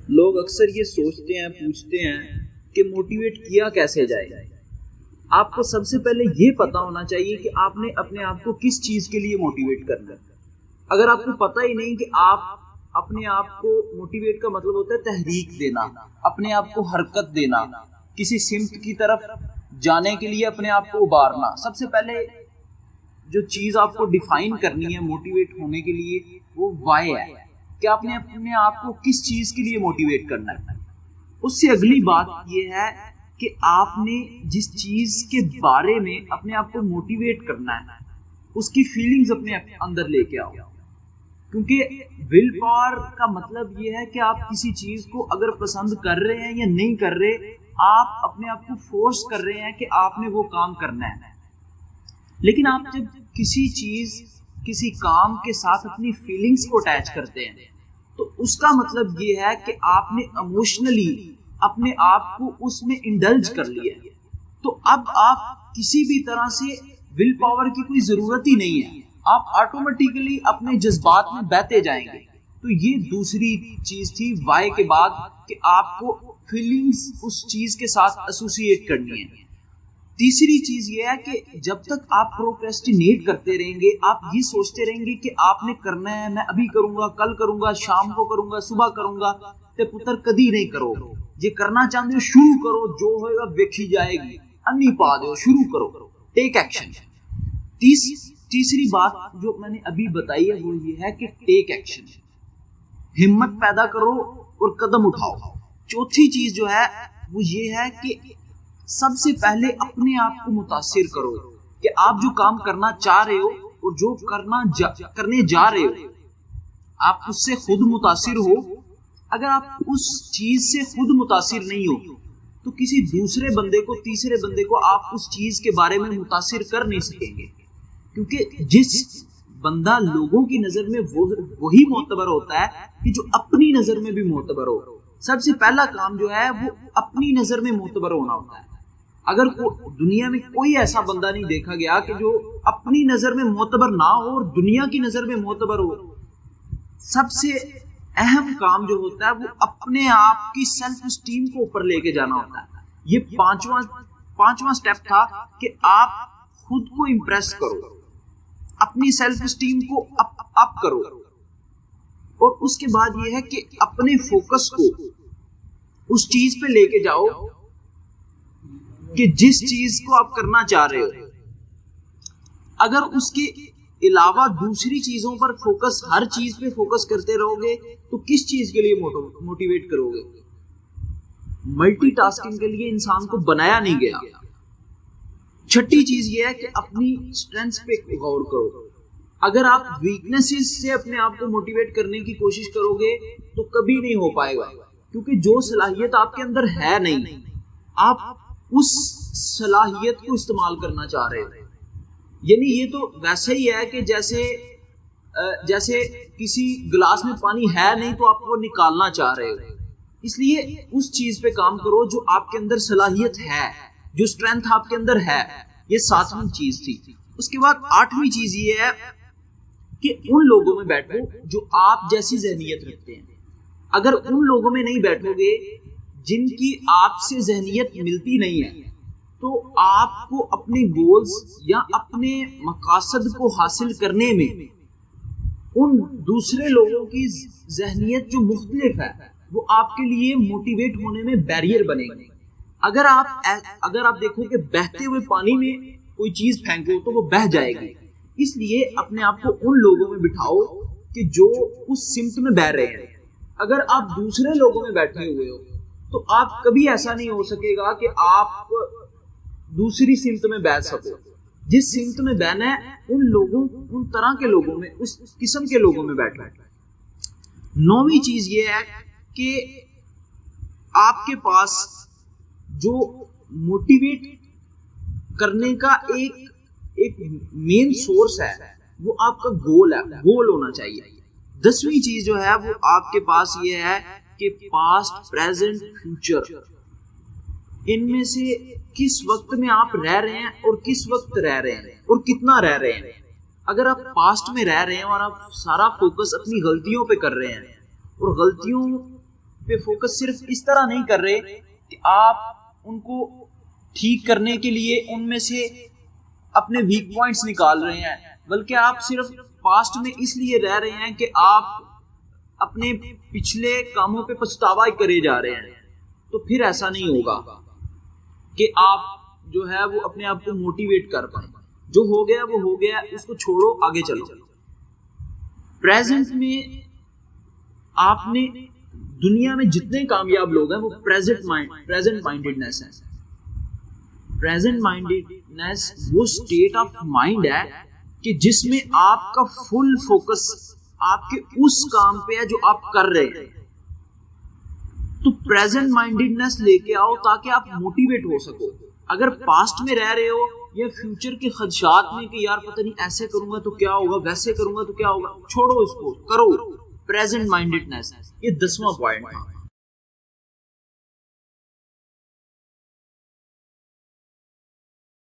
लोग अक्सर ये सोचते हैं, पूछते हैं कि मोटिवेट किया कैसे जाए। आपको सबसे पहले ये पता होना चाहिए कि आपने अपने आप को किस चीज के लिए मोटिवेट करना है। अगर आपको पता ही नहीं कि आप अपने आप को मोटिवेट का मतलब होता है तहरीक देना, अपने आप को हरकत देना, किसी सिमत की तरफ जाने के लिए अपने आप को उबारना। सबसे पहले जो चीज आपको डिफाइन करनी है मोटिवेट होने के लिए वो वाई है कि आपने अपने आप को किस चीज के लिए मोटिवेट करना है। उससे अगली बात यह है कि आपने जिस चीज के बारे में अपने आप को मोटिवेट करना है उसकी फीलिंग्स अपने अंदर लेके आओ। क्योंकि विल पावर का मतलब यह है कि आप किसी चीज को अगर पसंद कर रहे हैं या नहीं कर रहे, आप अपने आप को फोर्स कर रहे हैं कि आपने वो काम करना है। लेकिन आप जब किसी चीज, किसी काम के साथ अपनी फीलिंग्स को अटैच करते हैं तो उसका मतलब ये है कि आपने इमोशनली अपने आप को उसमें इंडल्ज कर लिया है। तो अब आप किसी भी तरह से विल पावर की कोई जरूरत ही नहीं है, आप ऑटोमेटिकली अपने जज्बात में बहते जाएंगे। तो ये दूसरी चीज थी वाई के बाद कि आपको फीलिंग्स उस चीज के साथ एसोसिएट करनी है। तीसरी चीज ये है कि जब तक आप प्रोक्रेस्टिनेट करते रहेंगे, आप ये सोचते रहेंगे कि आपने करना है, मैं अभी करूंगा, कल करूंगा, शाम को करूंगा, सुबह करूंगा, ते पुत्र कदी नहीं करो। जे करना चाहते हो शुरू करो, जो होएगा वेखी जाएगी, अन्नी पा दो, शुरू करो, टेक एक्शन। तीसरी बात जो मैंने अभी बताई है वो ये है कि टेक एक्शन, हिम्मत पैदा करो और कदम उठाओ। चौथी चीज जो है वो ये है कि सबसे पहले अपने आप को मुतासिर करो कि आप जो काम करना चाह रहे हो और जो करने जा रहे हो आप उससे खुद मुतासिर हो। अगर आप उस चीज से खुद मुतासिर नहीं हो तो किसी दूसरे बंदे को, तीसरे बंदे को आप उस चीज के बारे में मुतासिर कर नहीं सकेंगे। क्योंकि जिस बंदा लोगों की नजर में वही मोतबर होता है कि जो अपनी नजर में भी मोतबर हो। सबसे पहला काम जो है वो अपनी नजर में मोतबर होना होता है। अगर दुनिया में कोई ऐसा बंदा नहीं देखा गया कि जो अपनी नजर में मोतबर ना हो और दुनिया की नजर में मोतबर हो। सबसे अहम काम जो होता है वो अपने आप की सेल्फ स्टीम को ऊपर लेके जाना होता है। ये पांचवा स्टेप था कि आप खुद को इंप्रेस करो, अपनी सेल्फ स्टीम को अप करो। और उसके बाद ये है कि अपने फोकस को उस चीज पे लेके जाओ कि जिस चीज को आप करना चाह रहे हो। अगर उसके अलावा दूसरी चीजों पर फोकस, हर चीज पे फोकस करते रहोगे तो किस चीज के लिए मोटिवेट करोगे? मल्टीटास्किंग के लिए इंसान को बनाया नहीं गया। छठी चीज ये है कि अपनी स्ट्रेंथ्स पे गौर करो। अगर आप वीकनेसेस से अपने आप को मोटिवेट करने की कोशिश करोगे तो कभी नहीं हो पाएगा, क्योंकि जो सलाहियत आपके अंदर है नहीं, आप उस सलाहियत को इस्तेमाल करना चाह रहे हो। यानी ये तो वैसे ही है कि जैसे किसी गिलास में पानी है नहीं तो आप वो निकालना चाह रहे हो। इसलिए उस चीज पे काम करो जो आपके अंदर सलाहियत है, जो स्ट्रेंथ आपके अंदर है। ये 7वीं चीज थी। उसके बाद 8वीं चीज ये है कि उन लोगों में बैठो जो आप जैसी जहनियत रखते हैं। अगर उन लोगों में नहीं बैठोगे जिनकी आपसे जहनियत मिलती नहीं है तो आपको अपने गोल्स या अपने मकासद को हासिल करने में उन दूसरे लोगों की जहनियत जो मुख्तलिफ है वो आपके लिए मोटिवेट होने में बैरियर बनेगी। अगर आप देखो कि बहते हुए पानी में कोई चीज फेंको तो वो बह जाएगी। इसलिए अपने आप को उन लोगों में बिठाओ कि जो उस सिमत में बह रहे हैं। अगर आप दूसरे लोगों में बैठे हुए हो तो आप कभी ऐसा नहीं हो सकेगा कि आप दूसरी सिमत में बैठ सको। जिस सिमत में बहना है उन तरह के लोगों में, उस किस्म के लोगों में बैठना है। 9वीं चीज ये है कि आपके पास जो मोटिवेट करने का एक मेन सोर्स है वो आपका गोल है, गोल होना चाहिए। 10वीं चीज जो है वो आपके पास ये है कि पास्ट, प्रेजेंट, फ्यूचर, इनमें से किस वक्त में आप रह रहे हैं और किस वक्त रह रहे हैं और कितना रह रहे हैं। अगर आप पास्ट में रह रहे हैं और आप सारा फोकस अपनी गलतियों पे कर रहे हैं और गलतियों पे फोकस सिर्फ इस तरह नहीं कर रहे कि आप उनको ठीक करने के लिए उनमें से अपने वीक पॉइंट्स निकाल रहे हैं, बल्कि आप सिर्फ पास्ट में इसलिए रह रहे हैं कि आप अपने पिछले कामों पे पछतावा करे जा रहे हैं। तो फिर ऐसा नहीं होगा कि आप जो है वो अपने आप को मोटिवेट कर पाए। जो हो गया वो हो गया, उसको छोड़ो, आगे चलो। प्रेजेंट में आपने, दुनिया में जितने कामयाब लोग हैं वो प्रेजेंट माइंडेडनेस है। प्रेजेंट माइंडेडनेस वो स्टेट ऑफ माइंड है कि जिसमें आपका फुल फोकस आपके उस काम पे है जो आप कर रहे हैं। तो प्रेजेंट माइंडेडनेस लेके आओ ताकि आप मोटिवेट हो सको। अगर पास्ट में रह रहे हो या फ्यूचर के खदशात में कि यार पता नहीं ऐसे करूंगा तो क्या होगा, वैसे करूंगा तो क्या होगा, छोड़ो इसको, करो प्रेजेंट माइंडेडनेस। ये 10वां पॉइंट है।